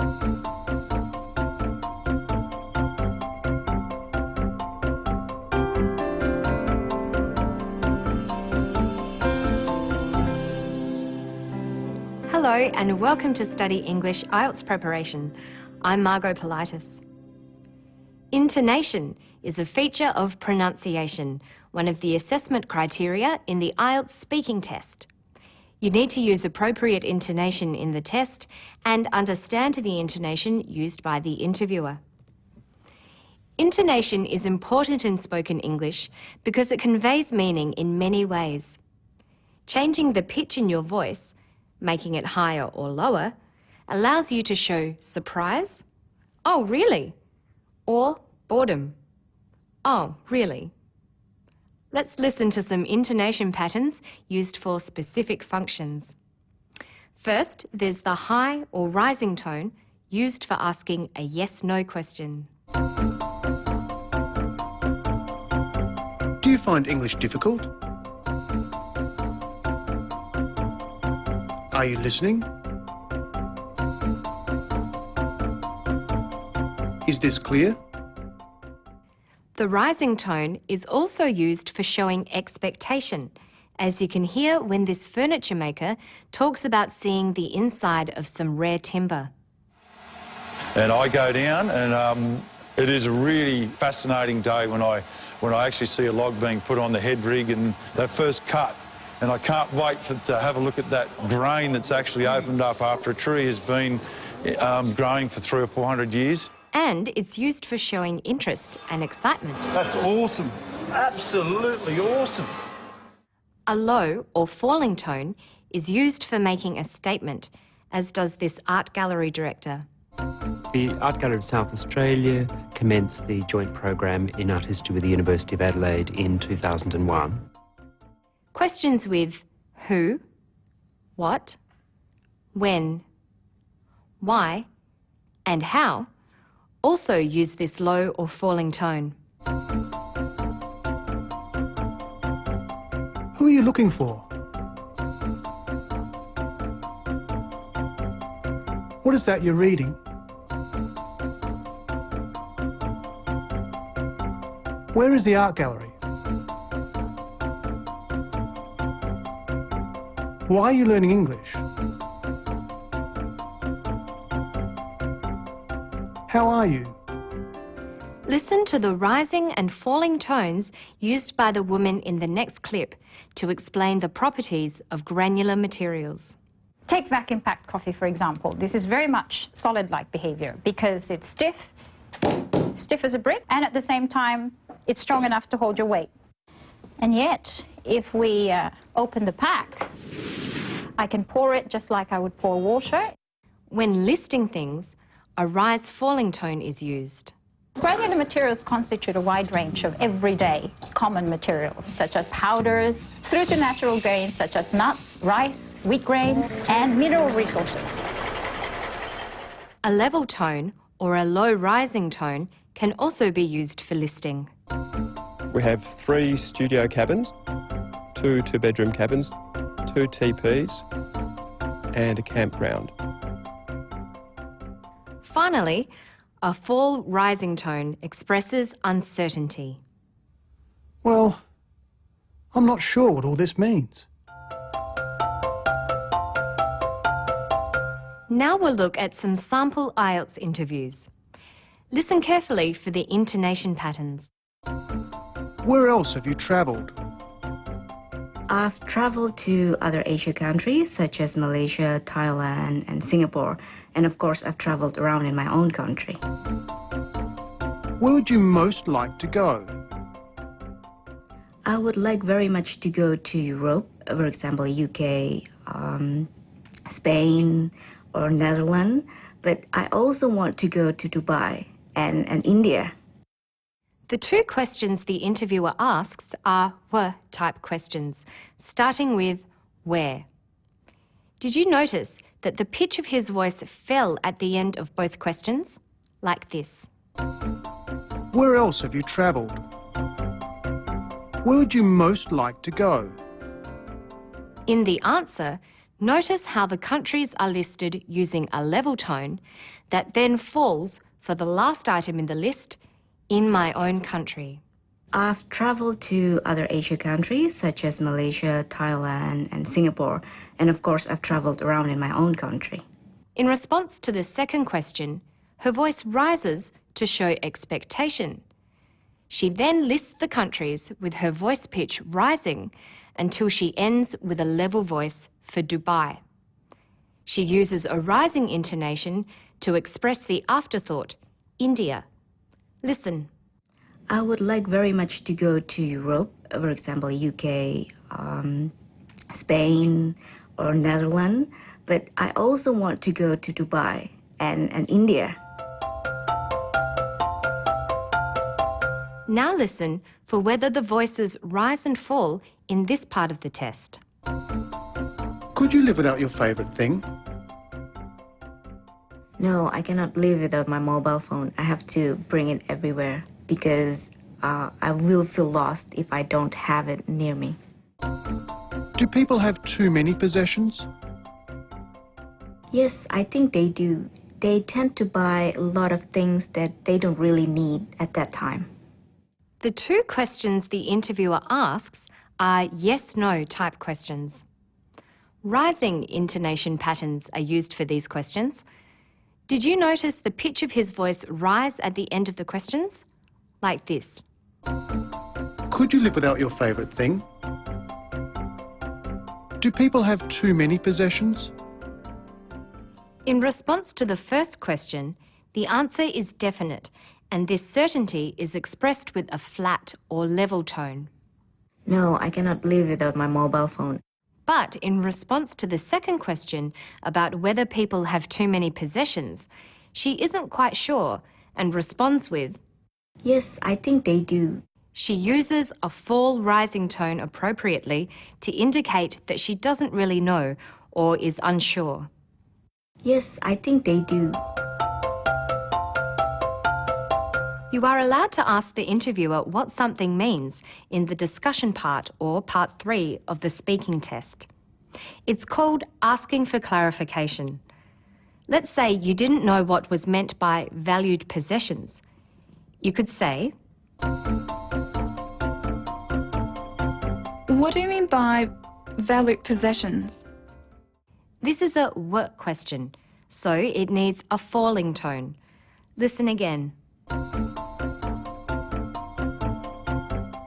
Hello and welcome to Study English IELTS Preparation. I'm Margot Politis. Intonation is a feature of pronunciation, one of the assessment criteria in the IELTS speaking test. You need to use appropriate intonation in the test and understand the intonation used by the interviewer. Intonation is important in spoken English because it conveys meaning in many ways. Changing the pitch in your voice, making it higher or lower, allows you to show surprise, "Oh, really?" or boredom, "Oh, really?" Let's listen to some intonation patterns used for specific functions. First, there's the high or rising tone used for asking a yes-no question. Do you find English difficult? Are you listening? Is this clear? The rising tone is also used for showing expectation, as you can hear when this furniture maker talks about seeing the inside of some rare timber. And I go down and it is a really fascinating day when I actually see a log being put on the head rig and that first cut. And I can't wait to have a look at that grain that's actually opened up after a tree has been growing for 300 or 400 years. And it's used for showing interest and excitement. That's awesome. Absolutely awesome. A low or falling tone is used for making a statement, as does this art gallery director. The Art Gallery of South Australia commenced the joint program in art history with the University of Adelaide in 2001. Questions with who, what, when, why, and how also use this low or falling tone. Who are you looking for? What is that you're reading? Where is the art gallery? Why are you learning English? How are you? Listen to the rising and falling tones used by the woman in the next clip to explain the properties of granular materials. Take vacuum packed coffee, for example. This is very much solid-like behavior because it's stiff as a brick, and at the same time, it's strong enough to hold your weight. And yet, if we open the pack, I can pour it just like I would pour water. When listing things, a rise-falling tone is used. Granular materials constitute a wide range of everyday common materials, such as powders, through to natural grains such as nuts, rice, wheat grains, and mineral resources. A level tone or a low rising tone can also be used for listing. We have 3 studio cabins, 2 two-bedroom cabins, 2 teepees, and a campground. Finally, a fall rising tone expresses uncertainty. Well, I'm not sure what all this means. Now we'll look at some sample IELTS interviews. Listen carefully for the intonation patterns. Where else have you travelled? I've travelled to other Asia countries such as Malaysia, Thailand and Singapore, and of course I've travelled around in my own country. Where would you most like to go? I would like very much to go to Europe, for example UK, Spain or Netherlands, but I also want to go to Dubai and India. The 2 questions the interviewer asks are were-type questions, starting with where. Did you notice that the pitch of his voice fell at the end of both questions? Like this. Where else have you travelled? Where would you most like to go? In the answer, Notice how the countries are listed using a level tone that then falls for the last item in the list, in my own country. I've traveled to other Asia countries such as Malaysia, Thailand, and Singapore. And of course, I've traveled around in my own country. In response to the second question, her voice rises to show expectation. She then lists the countries with her voice pitch rising until she ends with a level voice for Dubai. She uses a rising intonation to express the afterthought, India. Listen. I would like very much to go to Europe, for example, UK, Spain, or Netherlands, but I also want to go to Dubai and India. Now listen for whether the voices rise and fall in this part of the test. Could you live without your favourite thing? No, I cannot live without my mobile phone. I have to bring it everywhere because I will feel lost if I don't have it near me. Do people have too many possessions? Yes, I think they do. They tend to buy a lot of things that they don't really need at that time. The two questions the interviewer asks are yes-no type questions. Rising intonation patterns are used for these questions. Did you notice the pitch of his voice rise at the end of the questions? Like this. Could you live without your favourite thing? Do people have too many possessions? In response to the first question, the answer is definite, and this certainty is expressed with a flat or level tone. No, I cannot live without my mobile phone. But in response to the second question about whether people have too many possessions, she isn't quite sure and responds with, Yes, I think they do. She uses a fall-rising tone appropriately to indicate that she doesn't really know or is unsure. Yes, I think they do. You are allowed to ask the interviewer what something means in the discussion part or part 3 of the speaking test. It's called asking for clarification. Let's say you didn't know what was meant by valued possessions. You could say, What do you mean by valued possessions? this is a work question, so it needs a falling tone. Listen again.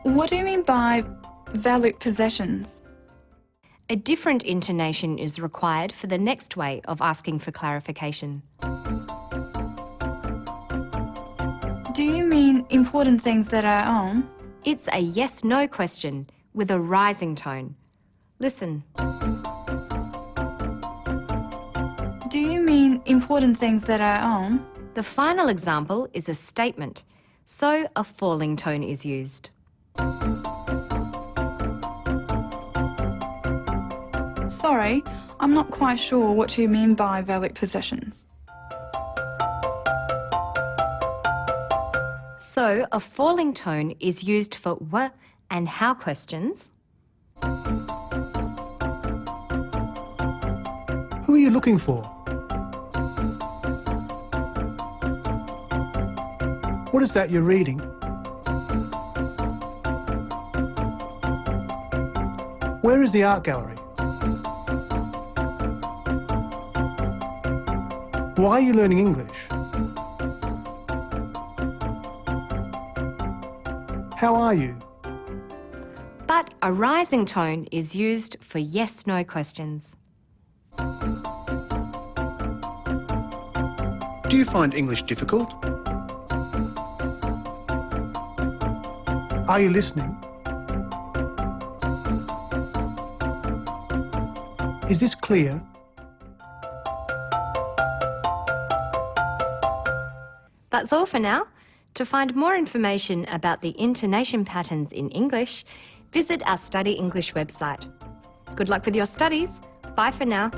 What do you mean by valued possessions? A different intonation is required for the next way of asking for clarification. Do you mean important things that I own? It's a yes-no question with a rising tone. Listen. Do you mean important things that I own? The final example is a statement, so a falling tone is used. Sorry, I'm not quite sure what you mean by valued possessions. So a falling tone is used for wh and how questions. Who are you looking for? What is that you're reading? Where is the art gallery? Why are you learning English? How are you? But a rising tone is used for yes-no questions. Do you find English difficult? Are you listening? Is this clear? That's all for now. To find more information about the intonation patterns in English, visit our Study English website. Good luck with your studies. Bye for now.